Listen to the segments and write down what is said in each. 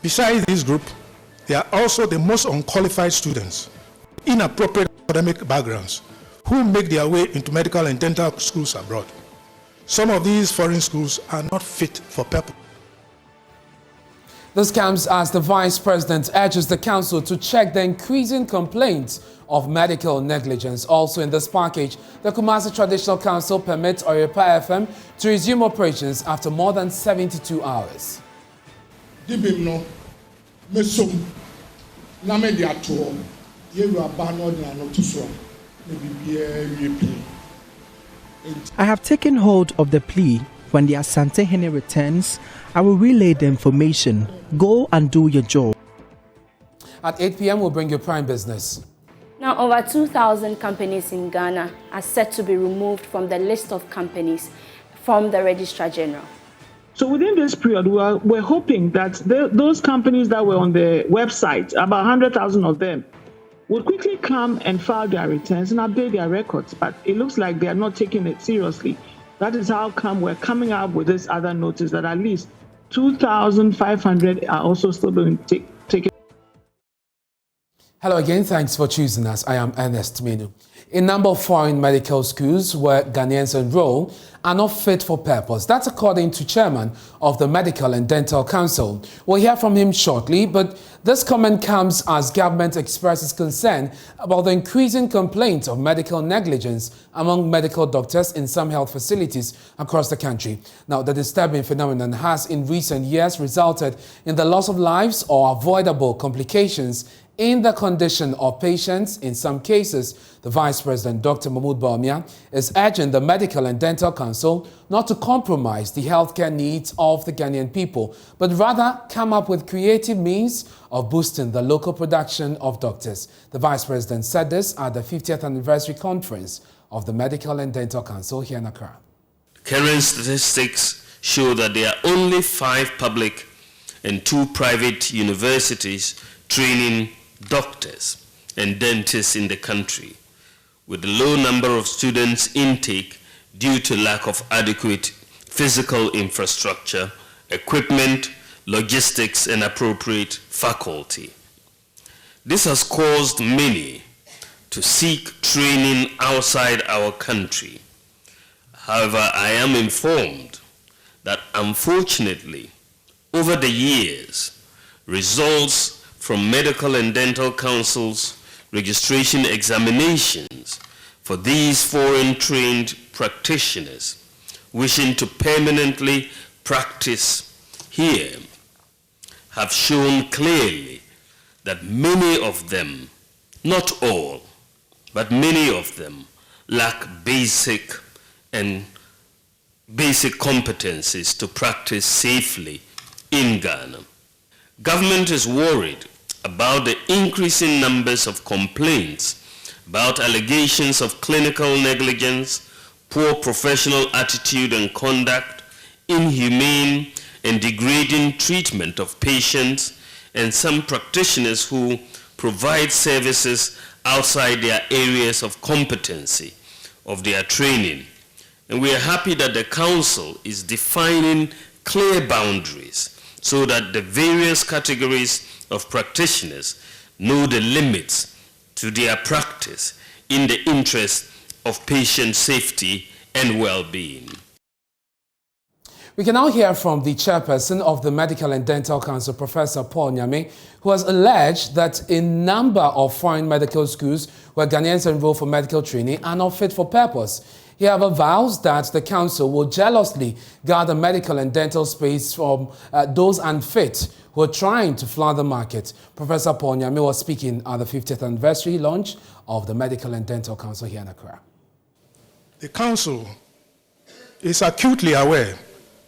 Besides this group, there are also the most unqualified students, inappropriate academic backgrounds, who make their way into medical and dental schools abroad. Some of these foreign schools are not fit for purpose. This comes as the Vice President urges the Council to check the increasing complaints of medical negligence. Also in this package, the Kumasi Traditional Council permits Oyepa FM to resume operations after more than 72 hours. I have taken hold of the plea. When the Asante Hene returns, I will relay the information. Go and do your job. At 8 p.m., we'll bring you Prime Business. Now, over 2,000 companies in Ghana are set to be removed from the list of companies from the Registrar General. So within this period, we're hoping that those companies that were on the website, about 100,000 of them, would quickly come and file their returns and update their records. But it looks like they are not taking it seriously. That is how come we're coming up with this other notice that at least 2,500 are also still being taken. Hello again, thanks for choosing us. I am Ernest Manu. A number of foreign medical schools where Ghanaians enroll are not fit for purpose. That's according to Chairman of the Medical and Dental Council. We'll hear from him shortly, but this comment comes as government expresses concern about the increasing complaints of medical negligence among medical doctors in some health facilities across the country. Now, the disturbing phenomenon has in recent years resulted in the loss of lives or avoidable complications in the condition of patients. In some cases, the Vice President, Dr. Mahmoud Bawumia, is urging the Medical and Dental Council not to compromise the healthcare needs of the Ghanaian people, but rather come up with creative means of boosting the local production of doctors. The Vice President said this at the 50th anniversary conference of the Medical and Dental Council here in Accra. Current statistics show that there are only 5 public and 2 private universities training doctors and dentists in the country, with a low number of students intake due to lack of adequate physical infrastructure, equipment, logistics, and appropriate faculty. This has caused many to seek training outside our country. However, I am informed that unfortunately, over the years, results from Medical and Dental Council's registration examinations for these foreign trained practitioners wishing to permanently practice here have shown clearly that many of them, not all, but many of them lack basic competencies to practice safely in Ghana. Government is worried about the increasing numbers of complaints about allegations of clinical negligence, poor professional attitude and conduct, inhumane and degrading treatment of patients, and some practitioners who provide services outside their areas of competency of their training. And we are happy that the Council is defining clear boundaries so that the various categories of practitioners know the limits to their practice in the interest of patient safety and well-being. We can now hear from the chairperson of the Medical and Dental Council, Professor Paul Nyame, who has alleged that a number of foreign medical schools where Ghanaians enroll for medical training are not fit for purpose. He however vows that the council will jealously guard the medical and dental space from those unfit who are trying to flood the market. Professor Paul Nyame was speaking at the 50th anniversary launch of the Medical and Dental Council here in Accra. The council is acutely aware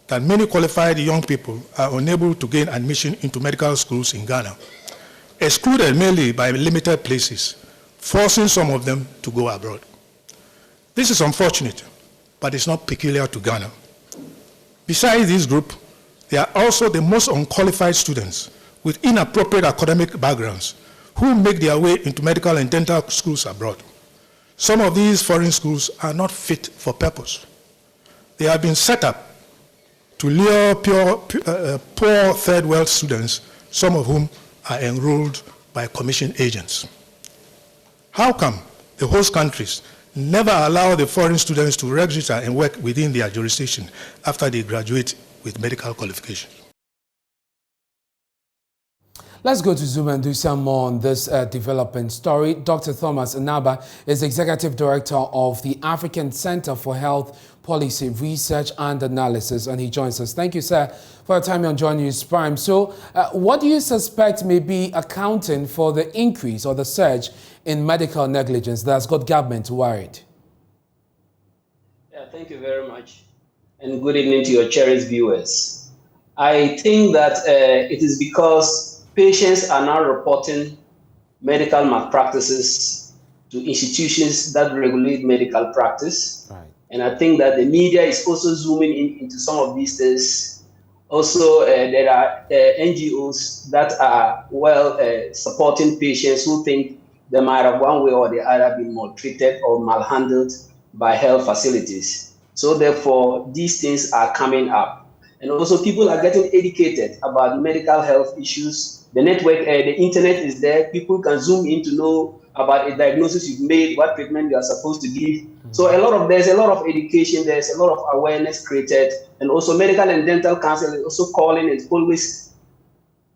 that many qualified young people are unable to gain admission into medical schools in Ghana, excluded mainly by limited places, forcing some of them to go abroad. This is unfortunate, but it's not peculiar to Ghana. Besides this group, there are also the most unqualified students with inappropriate academic backgrounds who make their way into medical and dental schools abroad. Some of these foreign schools are not fit for purpose. They have been set up to lure poor third world students some of whom are enrolled by commission agents. How come the host countries never allow the foreign students to register and work within their jurisdiction after they graduate with medical qualifications? Let's go to Zoom and do some more on this development story. Dr. Thomas Anaba is Executive Director of the African Center for Health Policy Research and Analysis, and he joins us. Thank you, sir, for your time on Joy News Prime. So, what do you suspect may be accounting for the increase or the surge in medical negligence that's got government worried? Yeah, thank you very much, and good evening to your cherished viewers. I think that it is because patients are now reporting medical malpractices to institutions that regulate medical practice. Right. And I think that the media is also zooming into some of these things. Also, there are NGOs that are supporting patients who think they might have one way or the other been maltreated or malhandled by health facilities. So therefore, these things are coming up. And also people are getting educated about medical health issues. The network, the internet is there. People can zoom in to know about a diagnosis you've made, what treatment you are supposed to give. So there's a lot of education, there's a lot of awareness created. And also medical and dental council is also calling and always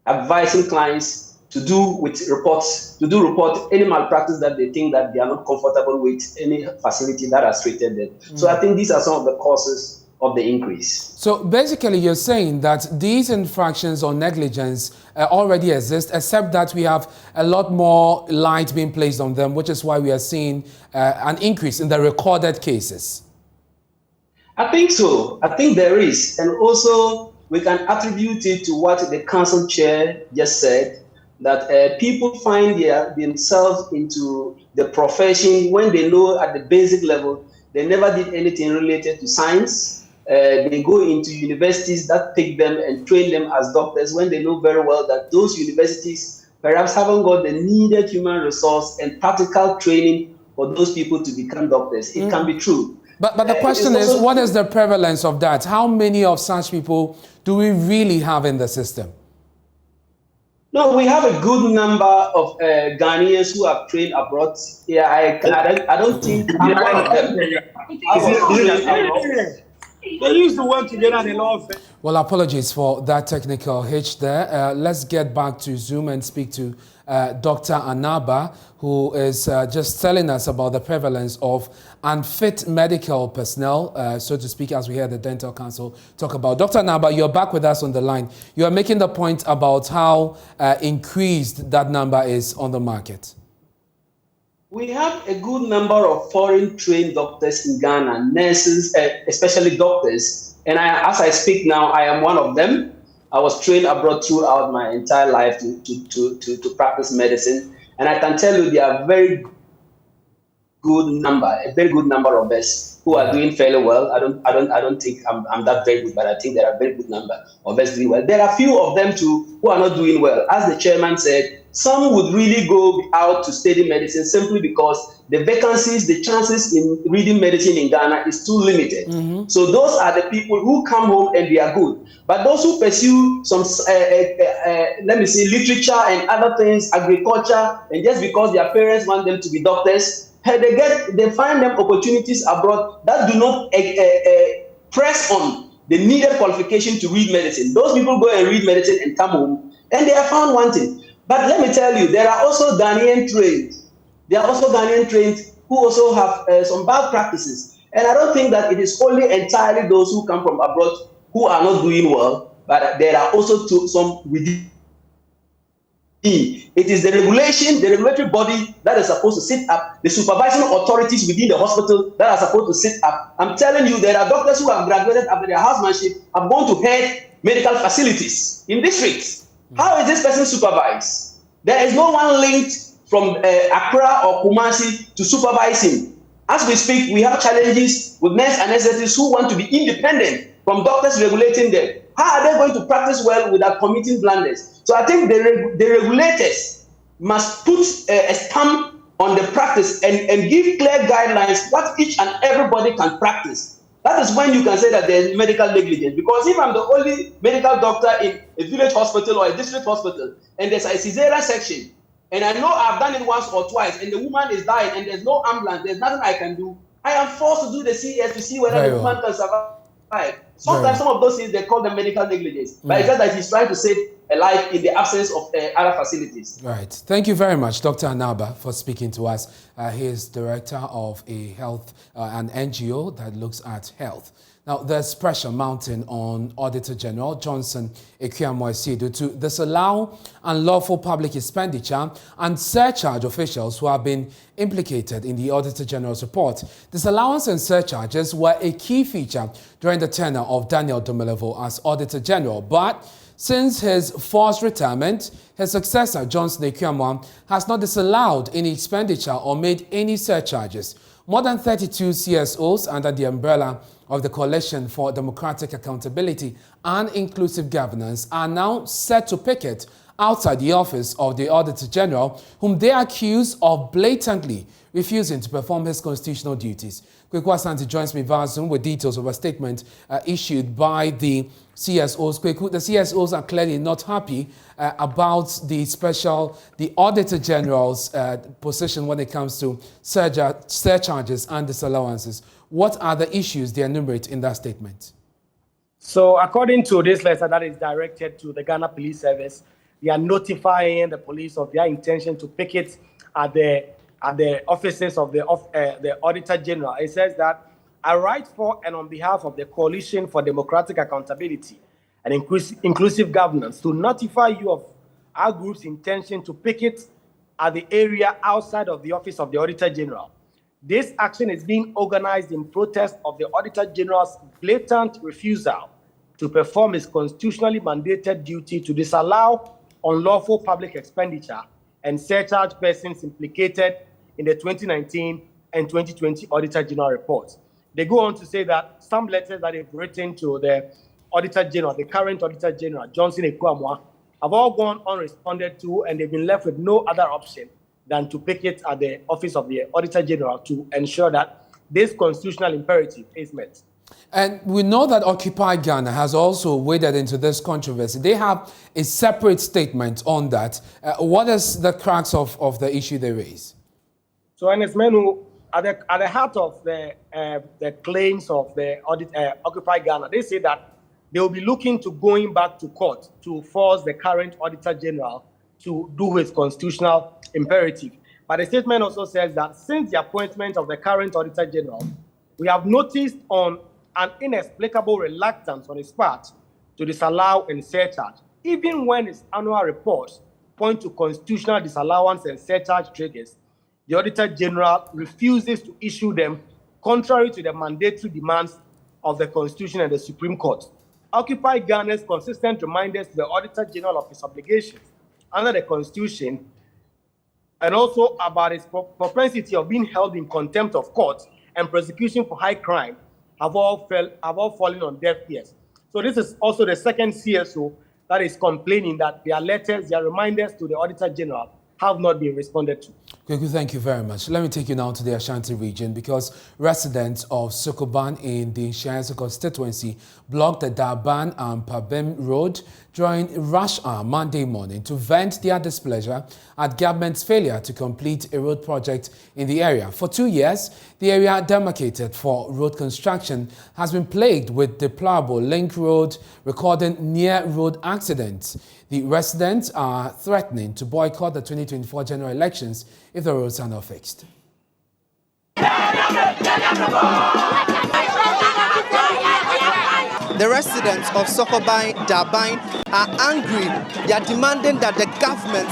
advising clients to report any malpractice that they think that they are not comfortable with, any facility that has treated them. So I think these are some of the causes of the increase. So basically you're saying that these infractions or negligence already exist, except that we have a lot more light being placed on them, which is why we are seeing an increase in the recorded cases. I think so. I think there is. And also we can attribute it to what the council chair just said, that people find themselves into the profession when they know at the basic level they never did anything related to science. They go into universities that pick them and train them as doctors when they know very well that those universities perhaps haven't got the needed human resource and practical training for those people to become doctors. It can be true. But the question is, what is the prevalence of that? How many of such people do we really have in the system? No, we have a good number of Ghanaians who have trained abroad. Yeah, I don't think I'm one of them. They used to work together in a law firm. Well, apologies for that technical hitch there. Let's get back to Zoom and speak to Dr. Anaba, who is just telling us about the prevalence of unfit medical personnel, so to speak, as we heard the Dental Council talk about. Dr. Anaba, you're back with us on the line. You are making the point about how increased that number is on the market. We have a good number of foreign trained doctors in Ghana, nurses, especially doctors. And as I speak now, I am one of them. I was trained abroad throughout my entire life to practice medicine. And I can tell you there are a very good number of us who are doing fairly well. I don't think I'm that very good, but I think there are a very good number of us doing well. There are a few of them too who are not doing well. As the chairman said, some would really go out to study medicine simply because the vacancies, the chances in reading medicine in Ghana is too limited. So those are the people who come home and they are good. But those who pursue some, literature and other things, agriculture, and just because their parents want them to be doctors, they find them opportunities abroad that do not press on the needed qualification to read medicine. Those people go and read medicine and come home, and they are found wanting. But let me tell you, there are also Ghanaian trained. There are also Ghanaian trained who also have some bad practices. And I don't think that it is only entirely those who come from abroad who are not doing well, but there are also some within. It is the regulatory body that is supposed to sit up, the supervising authorities within the hospital that are supposed to sit up. I'm telling you, there are doctors who have graduated after their housemanship, have gone to head medical facilities in districts. How is this person supervised? There is no one linked from Accra or Kumasi to supervise him. As we speak, we have challenges with nurses and anesthetists who want to be independent from doctors regulating them. How are they going to practice well without committing blunders? So I think the regulators must put a stamp on the practice and give clear guidelines what each and everybody can practice. That is when you can say that there's medical negligence. Because if I'm the only medical doctor in a village hospital or a district hospital, and there's a cesarean section, and I know I've done it once or twice, and the woman is dying, and there's no ambulance, there's nothing I can do, I am forced to do the CS to see whether the woman can survive. Sometimes some of those things, they call them medical negligence. But it's just that he's trying to save a life in the absence of other facilities. Right. Thank you very much, Dr. Anaba, for speaking to us. He is director of a health, an NGO that looks at health. Now, there's pressure mounting on Auditor General Johnson Ekuamoah to disallow unlawful public expenditure and surcharge officials who have been implicated in the Auditor General's report. Disallowance and surcharges were a key feature during the tenure of Daniel Domelevo as Auditor General, but since his forced retirement, his successor, Johnson Ekuamoah, has not disallowed any expenditure or made any surcharges. More than 32 CSOs under the umbrella of the Coalition for Democratic Accountability and Inclusive Governance are now set to picket outside the office of the Auditor General, whom they accuse of blatantly refusing to perform his constitutional duties. Kweku Asante joins me via Zoom with details of a statement issued by the CSOs. Kweku, the CSOs are clearly not happy about the Auditor General's position when it comes to surcharges and disallowances. What are the issues they enumerate in that statement? So according to this letter that is directed to the Ghana Police Service, they are notifying the police of their intention to picket at the offices of the Auditor General. It says that I write for and on behalf of the Coalition for Democratic Accountability and Inclusive Governance to notify you of our group's intention to picket at the area outside of the office of the Auditor General. This action is being organized in protest of the Auditor General's blatant refusal to perform his constitutionally mandated duty to disallow unlawful public expenditure and surcharge persons implicated in the 2019 and 2020 Auditor General reports. They go on to say that some letters that they've written to the Auditor General, the current Auditor General, Johnson Ekuamoah, have all gone unresponded to, and they've been left with no other option than to picket at the office of the Auditor General to ensure that this constitutional imperative is met. And we know that Occupy Ghana has also waded into this controversy. They have a separate statement on that. What is the crux of the issue they raise? So, Ernest Manu, at the heart of the claims of the Occupy Ghana, they say that they will be looking to going back to court to force the current Auditor General to do his constitutional imperative. But the statement also says that since the appointment of the current Auditor General, we have noticed on an inexplicable reluctance on his part to disallow and surcharge, even when his annual reports point to constitutional disallowance and surcharge triggers. The Auditor General refuses to issue them, contrary to the mandatory demands of the Constitution and the Supreme Court. Occupy Ghana's consistent reminders to the Auditor General of his obligations under the Constitution, and also about his propensity of being held in contempt of court and prosecution for high crime, have all fallen on deaf ears. So this is also the second CSO that is complaining that their letters, their reminders to the Auditor General have not been responded to. Kweku, thank you very much. Let me take you now to the Ashanti region, because residents of Sokoban in the Nshiansoko constituency blocked the Daban and Pabem Road during rush hour Monday morning to vent their displeasure at government's failure to complete a road project in the area. For 2 years, the area demarcated for road construction has been plagued with deplorable link road recording near road accidents. The residents are threatening to boycott the 2024 general elections if the roads are not fixed. The residents of Sokoban, Daban are angry. They are demanding that the government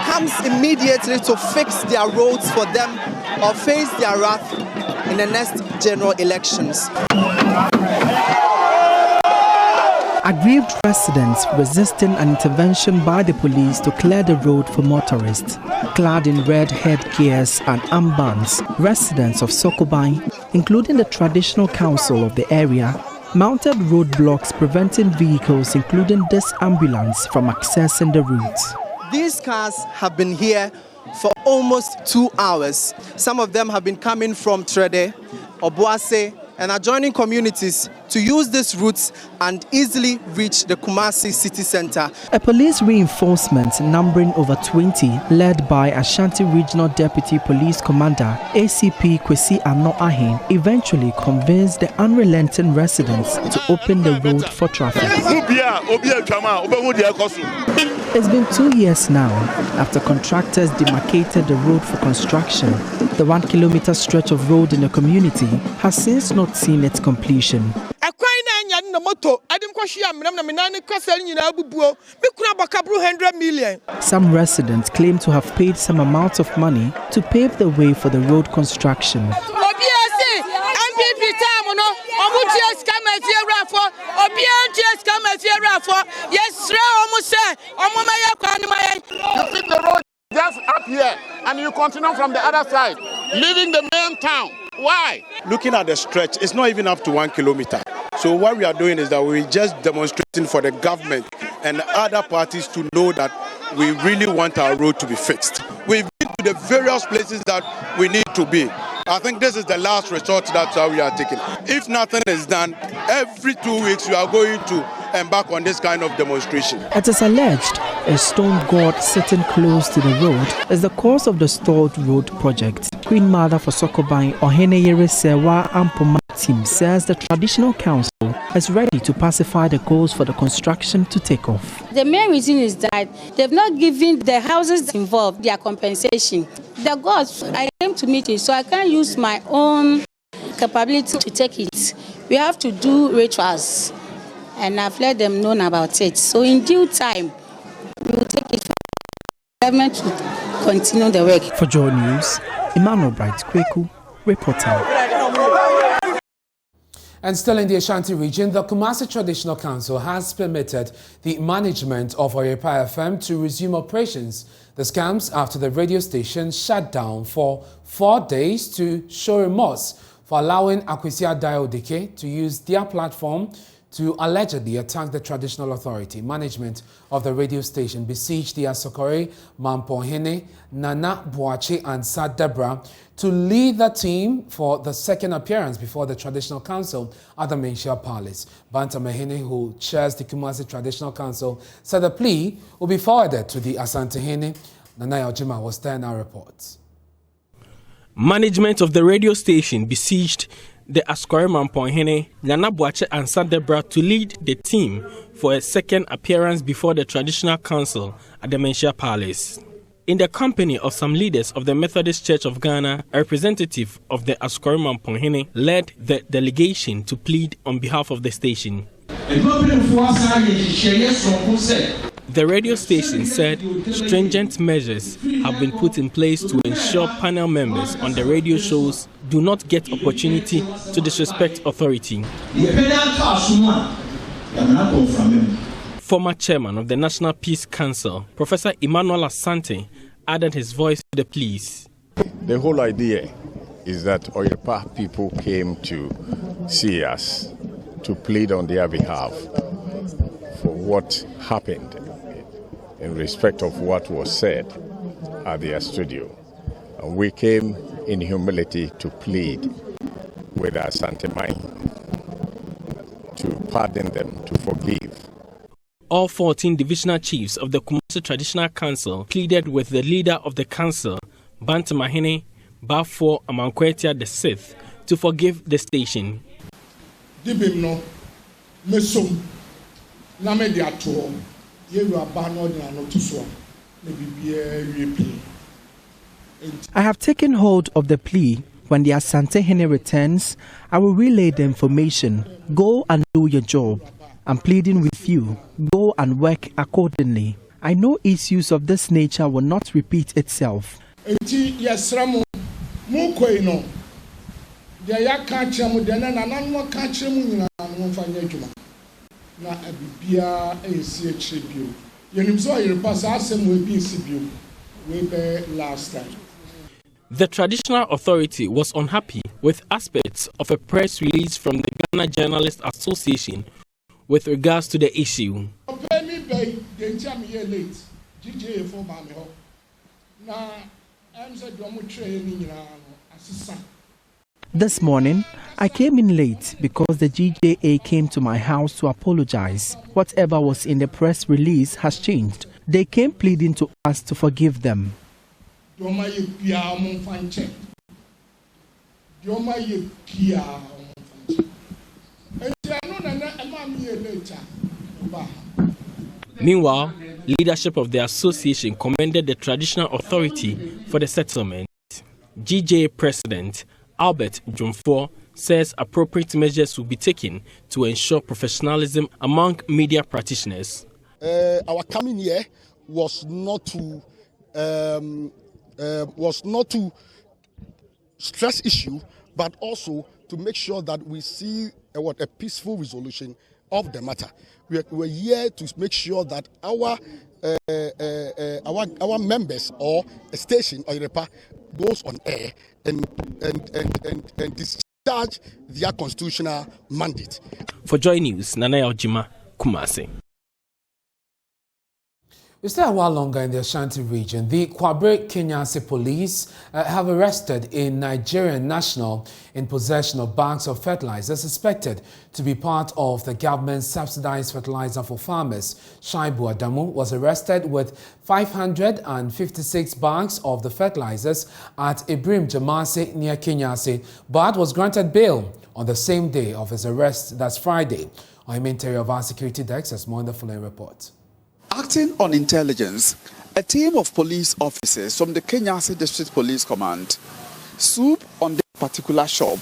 comes immediately to fix their roads for them or face their wrath in the next general elections. Aggrieved residents resisting an intervention by the police to clear the road for motorists. Clad in red headgears and armbands, residents of Sokoban, including the traditional council of the area, mounted roadblocks preventing vehicles, including this ambulance, from accessing the route. These cars have been here for almost 2 hours. Some of them have been coming from Trede, Obuase, and adjoining communities to use these routes and easily reach the Kumasi city center. A police reinforcement numbering over 20, led by Ashanti Regional Deputy Police Commander ACP Kwesi Ano Ahin, eventually convinced the unrelenting residents to open the road for traffic. It's been 2 years now after contractors demarcated the road for construction. The 1 kilometer stretch of road in the community has since not seen its completion. Some residents claim to have paid some amount of money to pave the way for the road construction. You fit the road just up here and you continue from the other side, leaving the main town. Why? Looking at the stretch, it's not even up to 1 kilometer. So what we are doing is that we're just demonstrating for the government and other parties to know that we really want our road to be fixed. We've been to the various places that we need to be. I think this is the last resort that we are taking. If nothing is done, every 2 weeks we are going to embark on this kind of demonstration. It is alleged a stone god sitting close to the road is the cause of the stalled road project. Queen Mother for Sokoban Oheneyere Sewa Ampoma team says the traditional council is ready to pacify the goals for the construction to take off. The main reason is that they've not given the houses involved their compensation. The gods, I came to meet it, so I can't use my own capability to take it. We have to do rituals, and I've let them know about it. So in due time, we will take it for the government to continue the work. For Joy News, Emmanuel Bright Kweku reporting. And still in the Ashanti region, the Kumasi Traditional Council has permitted the management of Oyepa FM to resume operations. This comes after the radio station shut down for 4 days to show remorse for allowing Akwesi Adaiodike to use their platform to allegedly attack the traditional authority. Management of the radio station besieged the Asokore, Mampohene, Nana Boache and Sad Debra to lead the team for the second appearance before the Traditional Council at the Menchia Palace. Banta Mahene, who chairs the Kumasi Traditional Council, said the plea will be forwarded to the Asantehene. Nanaya Ojima was there in our report. Management of the radio station besieged the Asokore Mampohene, Nana Boache and Sad Debra to lead the team for a second appearance before the Traditional Council at the Menchia Palace. In the company of some leaders of the Methodist Church of Ghana, a representative of the Asokore Mampohene led the delegation to plead on behalf of the station. The radio station said stringent measures have been put in place to ensure panel members on the radio shows do not get opportunity to disrespect authority. Former chairman of the National Peace Council, Professor Emmanuel Asante, added his voice to the pleas. The whole idea is that Oyepa people came to see us, to plead on their behalf for what happened in respect of what was said at their studio. And we came in humility to plead with our Santemai to pardon them, to forgive. All 14 divisional chiefs of the Kumasi Traditional Council pleaded with the leader of the council, Bantamahene Bafo Amankwetia VI, to forgive the station. I have taken hold of the plea. When the Asantehene returns, I will relay the information. Go and do your job. I'm pleading with you. Go and work accordingly. I know issues of this nature will not repeat itself. The traditional authority was unhappy with aspects of a press release from the Ghana Journalists Association with regards to the issue. This morning, I came in late because the GJA came to my house to apologize. Whatever was in the press release has changed. They came pleading to us to forgive them. Meanwhile, leadership of the association commended the traditional authority for the settlement. GJA President Albert Jumfor says appropriate measures will be taken to ensure professionalism among media practitioners. Our coming here was not to stress issue, but also to make sure that we see a peaceful resolution of the matter. We're here to make sure that our members or a station or Repa goes on air and discharge their constitutional mandate. For Joy News, Nana Ojima, Kumasi. We stay a while longer in the Ashanti region. The Kwabre Kenyasi police have arrested a Nigerian national in possession of bags of fertilizer suspected to be part of the government's subsidized fertilizer for farmers. Shaibu Adamu was arrested with 556 bags of the fertilizers at Ibrim Jamasi near Kenyasi, but was granted bail on the same day of his arrest, that's Friday. I'm Interior of our security desk has more in the following report. Acting on intelligence, a team of police officers from the Kenyasi District Police Command swooped on this particular shop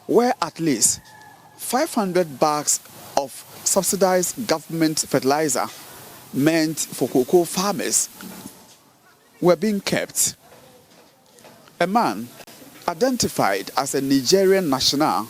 where at least 500 bags of subsidized government fertilizer meant for cocoa farmers were being kept. A man identified as a Nigerian national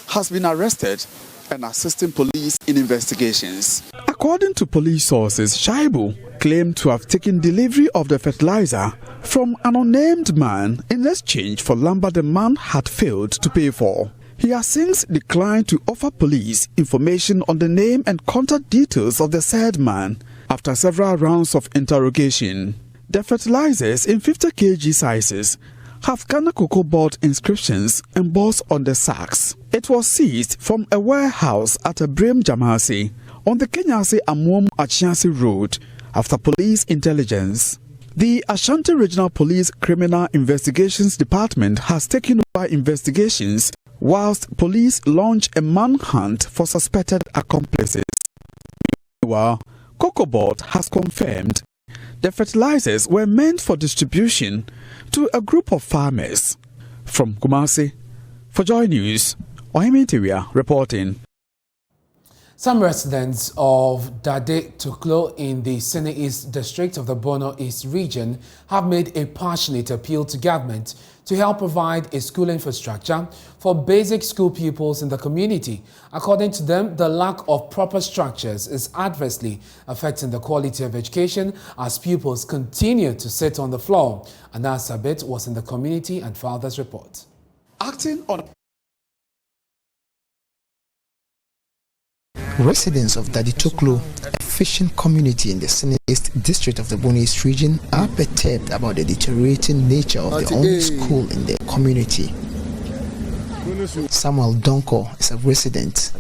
has been arrested and assisting police in investigations. According to police sources, Shaibu claimed to have taken delivery of the fertilizer from an unnamed man in exchange for lumber the man had failed to pay for. He has since declined to offer police information on the name and contact details of the said man after several rounds of interrogation. The fertilizers in 50 kg sizes have Ghana Cocoa Board inscriptions embossed on the sacks. It was seized from a warehouse at Ibrim Jamasi on the Kenyasi Amuom Achiasi Road after police intelligence. The Ashanti Regional Police Criminal Investigations Department has taken over investigations whilst police launch a manhunt for suspected accomplices. Meanwhile, Cocoa Board has confirmed the fertilizers were meant for distribution to a group of farmers. From Kumasi, for Joy News, Ohime Interior reporting. Some residents of Dade Tuklo in the Sene East district of the Bono East region have made a passionate appeal to government to help provide a school infrastructure for basic school pupils in the community. According to them, the lack of proper structures is adversely affecting the quality of education as pupils continue to sit on the floor. Anas Sabit was in the community and filed this report. Acting on residents of Daditoklo, a fishing community in the Sene East district of the Bono East region, are perturbed about the deteriorating nature of the only school in their community. Samuel Donko is a resident.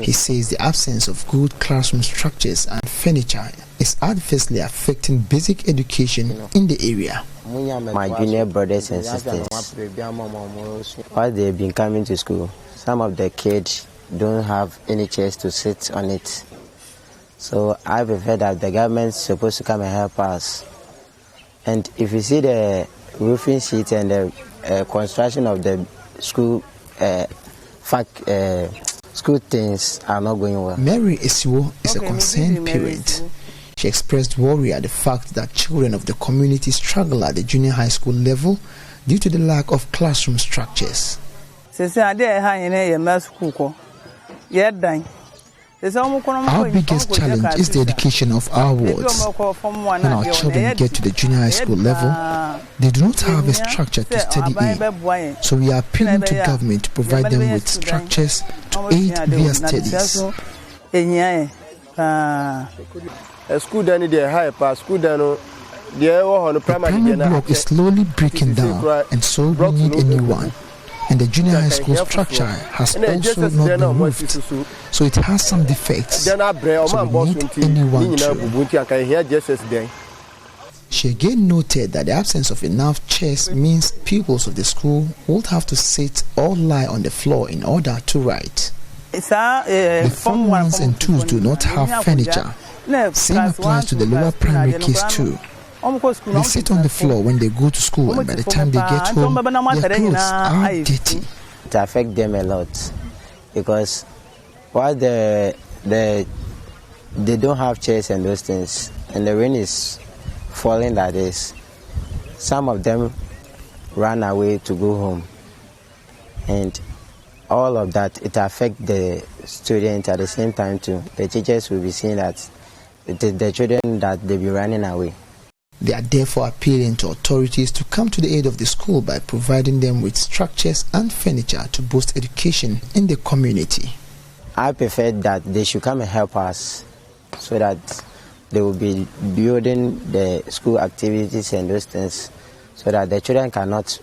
He says the absence of good classroom structures and furniture is adversely affecting basic education in the area. My junior brothers and sisters, while they've been coming to school, some of the kids don't have any chairs to sit on it. So I prefer that the government is supposed to come and help us. And if you see the roofing sheet and the construction of the school, school things are not going well. Mary Esiwo is a concerned parent. She expressed worry at the fact that children of the community struggle at the junior high school level due to the lack of classroom structures. Our biggest challenge is the education of our wards. When our children get to the junior high school level, they do not have a structure to study in. So we are appealing to government to provide them with structures to aid their studies. The primary block is slowly breaking down, and so we need a new one. And the junior high school structure has also not been moved, so it has some defects, so we need anyone to. She again noted that the absence of enough chairs means pupils of the school would have to sit or lie on the floor in order to write. The Form 1s and 2s do not have furniture. Same applies to the lower primary kids too. They sit on the floor when they go to school, and by the time they get home, their clothes are dirty. It affects them a lot because while they don't have chairs and those things, and the rain is falling like this, some of them run away to go home, and all of that, it affects the students at the same time too. The teachers will be seeing that it is the children that they be running away. They are therefore appealing to authorities to come to the aid of the school by providing them with structures and furniture to boost education in the community. I prefer that they should come and help us so that they will be building the school activities and those things so that the children cannot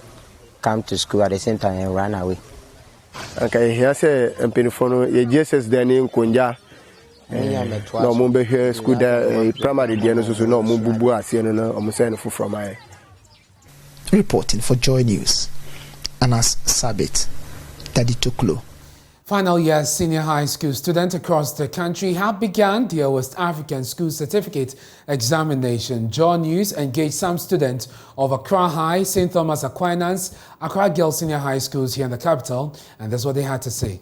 come to school at the same time and run away. Okay, here say Mpinifono, ye Jesus Dani Nkonja. No mumbe here school there primary there no so no mububu ase no no omusene fu from I. Reporting for Joy News, Anas Sabit, Daddy Tuklo. Final year senior high school students across the country have begun their West African School Certificate examination. Joy News engaged some students of Accra High, St. Thomas Aquinas, Accra Girls Senior High Schools here in the capital, and that's what they had to say.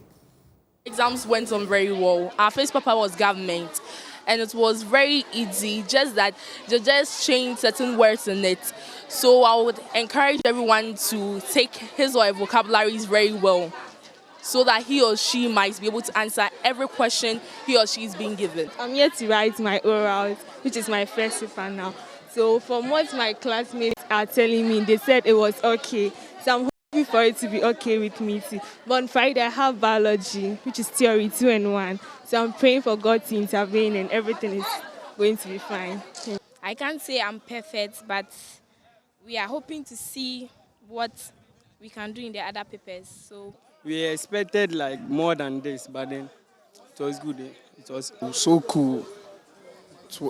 Exams went on very well. Our first paper was government, and it was very easy, just that they just changed certain words in it. So I would encourage everyone to take his or her vocabularies very well, so that he or she might be able to answer every question he or she is being given. I'm here to write my orals, which is my first paper now. So from what my classmates are telling me, they said it was okay. So I'm hoping for it to be okay with me too. But on Friday I have biology, which is theory 2 and 1. So I'm praying for God to intervene and everything is going to be fine. I can't say I'm perfect, but we are hoping to see what we can do in the other papers. So we expected like more than this, but then it was good. It was so cool.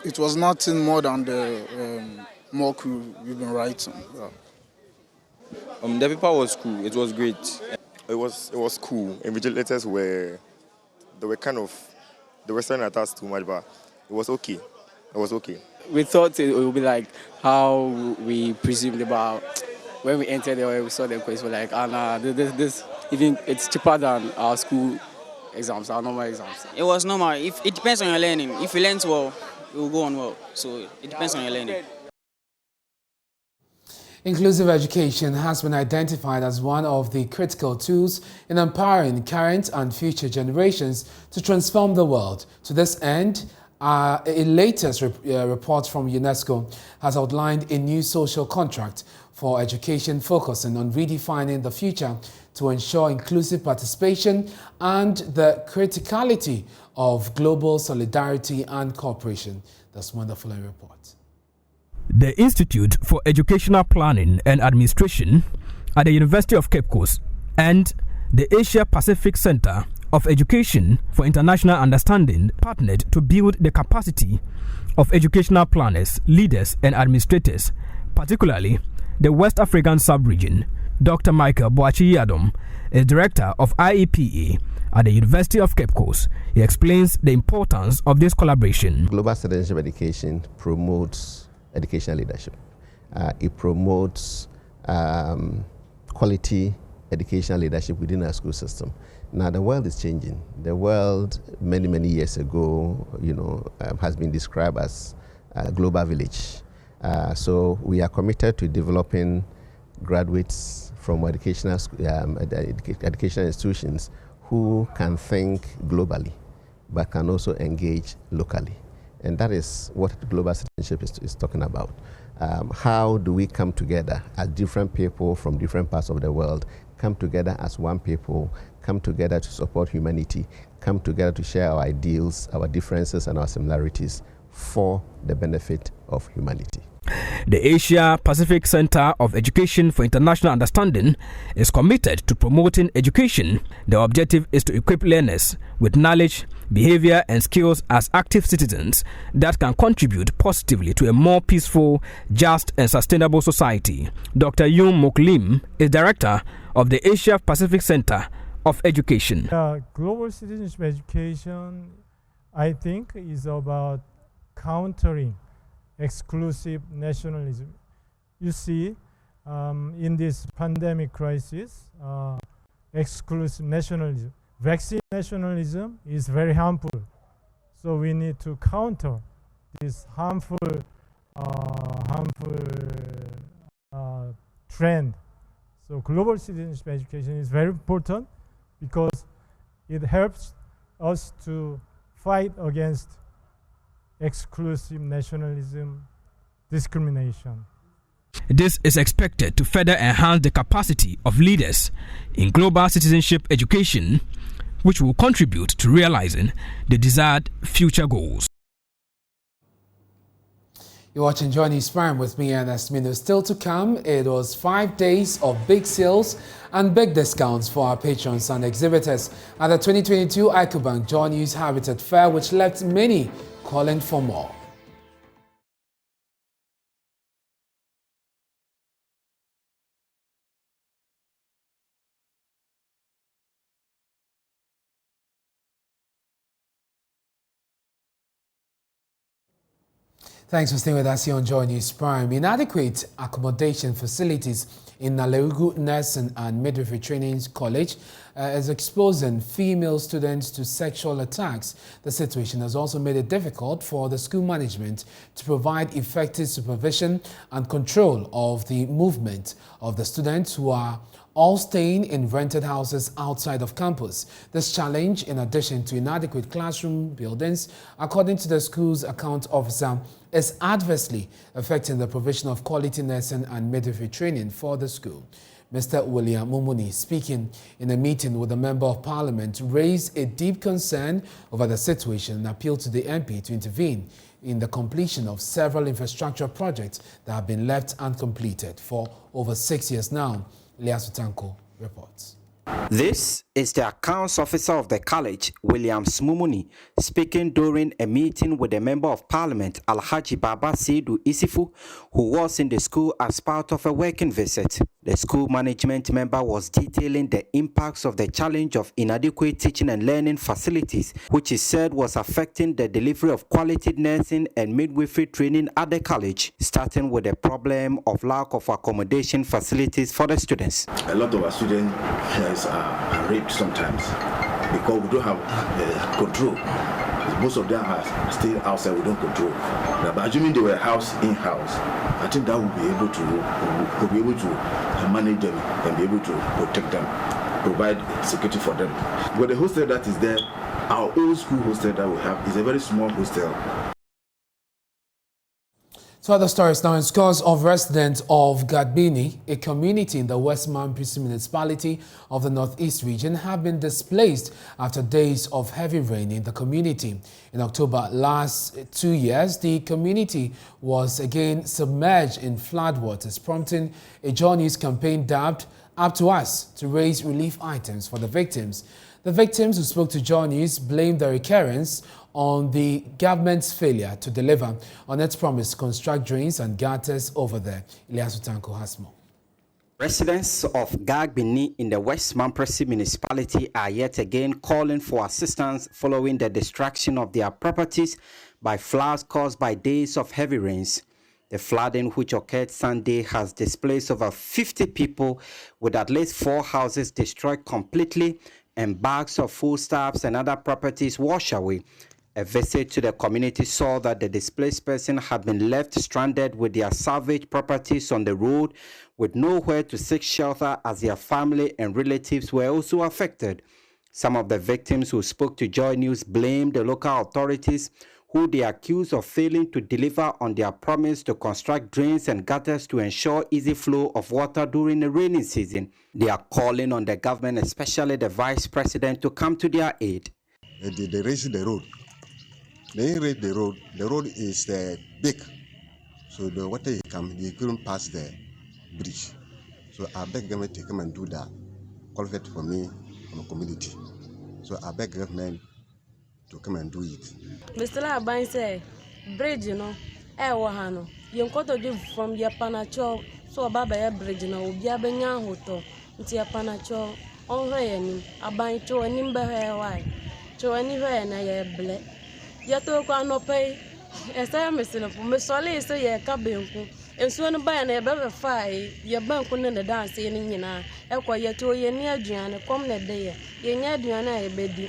It was nothing more than the mock we've been writing. Yeah. The paper was cool. It was great. It was cool. Invigilators were staring at us too much, but it was okay. It was okay. We thought it would be like how we presumed about when we entered there. We saw the question, we're like, nah, this even it's cheaper than our school exams, our normal exams. It was normal. If it depends on your learning. If you learn well, it will go on well. So it depends on your learning. Inclusive education has been identified as one of the critical tools in empowering current and future generations to transform the world. To this end, a latest report from UNESCO has outlined a new social contract for education focusing on redefining the future to ensure inclusive participation and the criticality of global solidarity and cooperation. That's wonderful report. The Institute for Educational Planning and Administration at the University of Cape Coast and the Asia Pacific Center of Education for International Understanding partnered to build the capacity of educational planners, leaders and administrators, particularly the West African sub-region. Dr. Michael Boachi-Yadom is director of IEPA at the University of Cape Coast. He explains the importance of this collaboration. Global citizenship education promotes educational leadership. It promotes quality educational leadership within our school system. Now the world is changing. The world many years ago, has been described as a global village. So we are committed to developing graduates from educational institutions who can think globally, but can also engage locally. And that is what global citizenship is talking about. How do we come together as different people from different parts of the world, come together as one people, come together to support humanity, come together to share our ideals, our differences and our similarities for the benefit of humanity. The Asia Pacific Center of Education for International Understanding is committed to promoting education. The objective is to equip learners with knowledge, behavior, and skills as active citizens that can contribute positively to a more peaceful, just, and sustainable society. Dr. Yoon Mok Lim is director of the Asia Pacific Center of Education. Global citizenship education, I think, is about countering exclusive nationalism. You see, in this pandemic crisis, exclusive nationalism, vaccine nationalism is very harmful. So we need to counter this harmful trend. So global citizenship education is very important because it helps us to fight against exclusive nationalism, discrimination. This is expected to further enhance the capacity of leaders in global citizenship education, which will contribute to realizing the desired future goals. You're watching Joy News Prime with me, Ernest Kojo. Still to come, it was 5 days of big sales and big discounts for our patrons and exhibitors at the 2022 Ecobank Joy News Habitat Fair, which left many calling for more. Thanks for staying with us here on Joy News Prime. Inadequate accommodation facilities in Nalerugu Nursing and Midwifery Training College is exposing female students to sexual attacks. The situation has also made it difficult for the school management to provide effective supervision and control of the movement of the students who are all staying in rented houses outside of campus. This challenge, in addition to inadequate classroom buildings, according to the school's account officer, is adversely affecting the provision of quality nursing and midwifery training for the school. Mr. William Mumuni, speaking in a meeting with a member of parliament, raised a deep concern over the situation and appealed to the MP to intervene in the completion of several infrastructure projects that have been left uncompleted for over 6 years now. Liasutanko reports. This is the accounts officer of the college, William Mumuni, speaking during a meeting with a member of parliament, Alhaji Baba Seidu Isifu, who was in the school as part of a working visit. The school management member was detailing the impacts of the challenge of inadequate teaching and learning facilities, which he said was affecting the delivery of quality nursing and midwifery training at the college, starting with the problem of lack of accommodation facilities for the students. A lot of our students are raped sometimes because we don't have control. Most of them are still outside, we don't control. But assuming they were housed in-house, I think that will be able to manage them and be able to protect them, provide security for them. But the hostel that is there, our old school hostel that we have, is a very small hostel. So other stories now. In scores of residents of Gadbini, a community in the West Mampisi municipality of the Northeast region, have been displaced after days of heavy rain in the community. In October last 2 years, the community was again submerged in floodwaters, prompting a Joy News campaign dubbed Up to Us to raise relief items for the victims. The victims who spoke to Joy News blamed the recurrence on the government's failure to deliver on its promise to construct drains and gutters over there. Liasutanko has more. Residents of Gagbini in the West Mampisi municipality are yet again calling for assistance following the destruction of their properties by floods caused by days of heavy rains. The flooding, which occurred Sunday, has displaced over 50 people, with at least 4 houses destroyed completely and bags of foodstuffs and other properties washed away. A visit to the community saw that the displaced person had been left stranded with their salvaged properties on the road with nowhere to seek shelter, as their family and relatives were also affected. Some of the victims who spoke to Joy News blamed the local authorities, who they accused of failing to deliver on their promise to construct drains and gutters to ensure easy flow of water during the rainy season. They are calling on the government, especially the Vice President, to come to their aid. They raised the road. They raised the road. The road is big. So the water they couldn't pass the bridge. So I beg government to come and do that culvert for me and the community. So I beg government to come and do it. Mr. Laban say, bridge, wahano. You got to from your panacho, so Baba bridge, Biabanya hoto, into your panacho, on rain, a bind to a nimber hair wine, to anywhere and I ble. Yato no pay, as I am missing of Miss Solly, say a cabin, and soon by an ever fire, your bank on the dance in Yina, Equa Yato, your near Diana, come that day, your near Diana, bedi.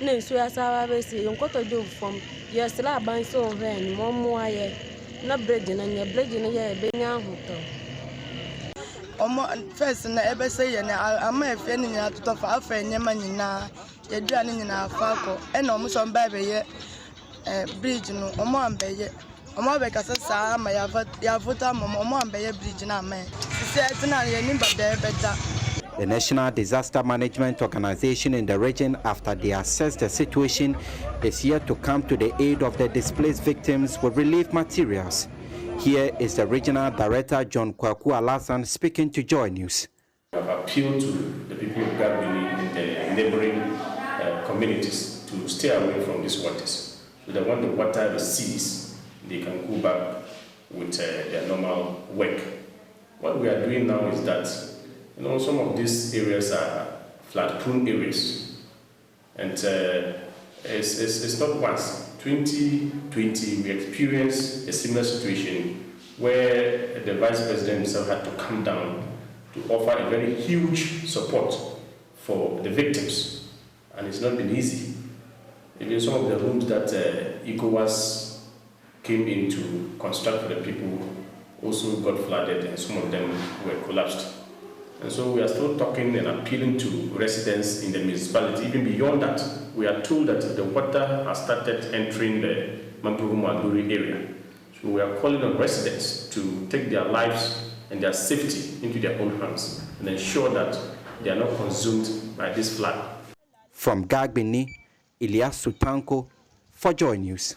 Ne so asawa be se nkoto do from ye sla ban so ven mo mo aye na bridge na nye bridge na ye be nya hoto omo first na ebe se ye na ama efe ni nya to fa afa nyema nyina ye dua ni nyina fa ko e na omo so mba be ye bridge no omo ambeye omo be kasa sa ama ya foto omo ambeye bridge na ama se etina ye ni ba be da. The National Disaster Management Organization in the region, after they assess the situation, is here to come to the aid of the displaced victims with relief materials. Here is the Regional Director, John Kwaku Alasan, speaking to Joy News. I have appealed to the people of Gagbini and the neighboring communities to stay away from these waters, so that when the water recedes, they can go back with their normal work. What we are doing now is that some of these areas are flood-prone areas, and it's not once. 2020, we experienced a similar situation where the Vice President himself had to come down to offer a very huge support for the victims, and it's not been easy. Even some of the rooms that ECOWAS came in to construct for the people also got flooded, and some of them were collapsed. And so we are still talking and appealing to residents in the municipality. Even beyond that, we are told that the water has started entering the Mampuhu-Maguri area. So we are calling on residents to take their lives and their safety into their own hands and ensure that they are not consumed by this flood. From Gagbini, Ilyas Sutanko for Joy News.